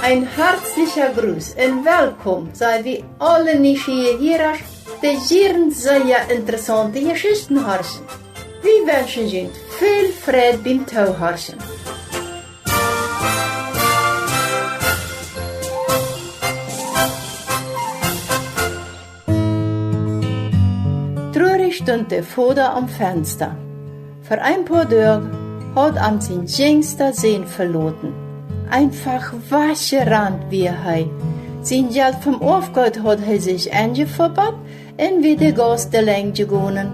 Ein herzlicher Gruß und willkommen sei wie alle Nieuwsgierigen, die sehr interessante Geschichten hören. Wir wünschen Ihnen viel Freude beim Zuhören. Traurig stund der Vater am Fenster. Für ein paar Tage hat er sein jüngster Sohn verloren. Einfach weggerannt wie er. Sein Geld vom Aufgehört hat er sich angefuttert und wieder Gast allein gegangen.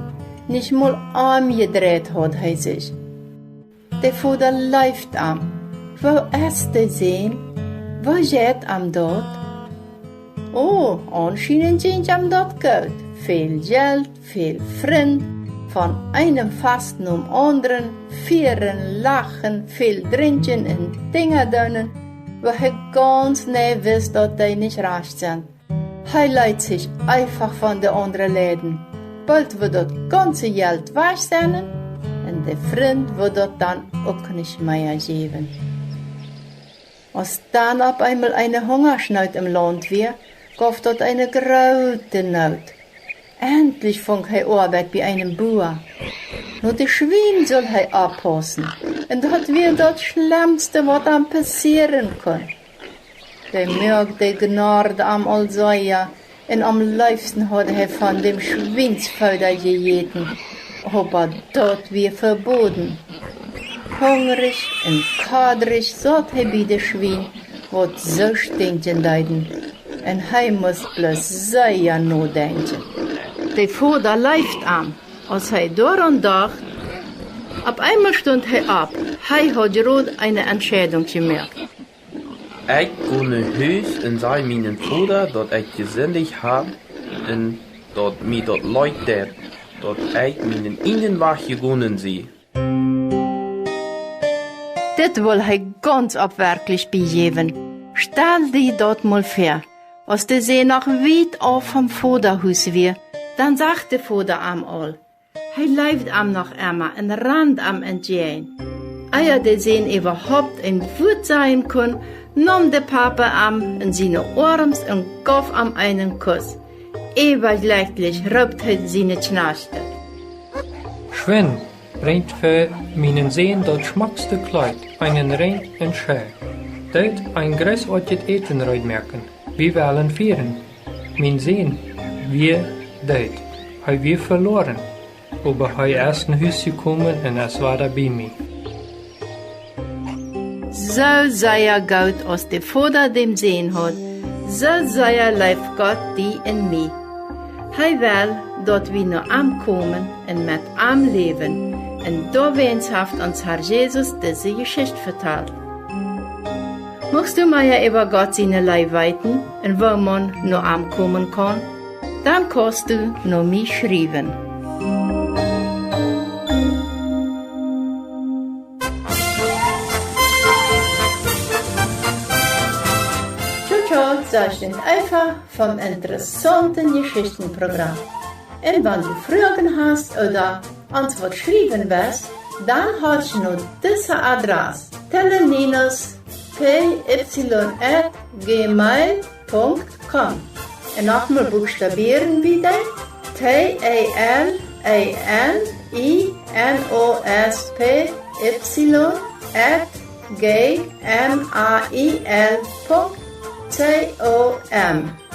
Nicht mal umgedreht hat er sich. Der Vater läuft am. Wo ist der Sohn? Wo geht am dort? Oh, anscheinend sind am dort gut. Viel Geld, viel Freund. Von einem Fasten anderen, Vieren, Lachen, viel Trinken und Dinge tun, wo er ganz nee wisst, dass die nicht recht sind. Er leitet sich einfach von den anderen Läden. Bald wird das ganze Geld weg sein und der Freund wird das dann auch nicht mehr geben. Als dann auf einmal eine Hungersnot im Land war, gab dort eine große Not. Endlich fängt er Arbeit bei einem Bauer. Nur die Schweine soll er abpassen. Und das wird das Schlimmste, was ihm passieren kann. Der merkt die Gnade am Allseher und am liebsten hat er von dem Schweinsfutter gegessen. Aber das wird verboten. Hungrig und kadrig satt er bei den Schweinen, was so stinken leiden. Und er muss bloß sehr nachdenken. Der Vater läuft an, als er daran dacht. Auf einmal stund er ab. Er hat gerade eine Entscheidung gemacht. Ich gehe nach Haus und sage meinem Vater, dass ich gesellig habe und dass mir dort Leute, dass ich meinen Innenwach gegangen sehe. Das will er ganz abwerklich begeben. Stell dir dort mal vor, als der See noch weit auf vom Vaterhaus war. Dann sagt der Vater am all. Er läuft am noch einmal und rannt am entgehen. Ehe der Sehen überhaupt ein Wut sein kann, nahm der Papa am in seine Arms und gab am einen Kuss. Übergleichlich raubt er seine Knaste. Schwen bringt für meinen Sehen das schmackste Kleid, einen Ring und Scher. Dort ein großartiges Eten merken. Wir wollen feiern. Mein Sehen, wir dort. Er wir verloren. Aber er ist in Haus gekommen und es war da bei mir. So sei er gut, als der Vater dem Sehen hat. So sei er lebt Gott die in mir. Er will, dass wir nur ankommen und mit ihm leben. Und da wehenshaft uns Herr Jesus diese Geschichte vertelt. Magst du mir über Gott seine Leib weiten und wo man nur ankommen kann? Dann kannst du noch mich schreiben. Ciao, sagst du einfach vom interessanten Geschichtenprogramm. Und wenn du Fragen hast oder uns was schreiben willst, dann hast du noch diese Adresse: teleninos@gmail.com. Und nochmal buchstabieren wieder: TALENINOSPY@gmail.com.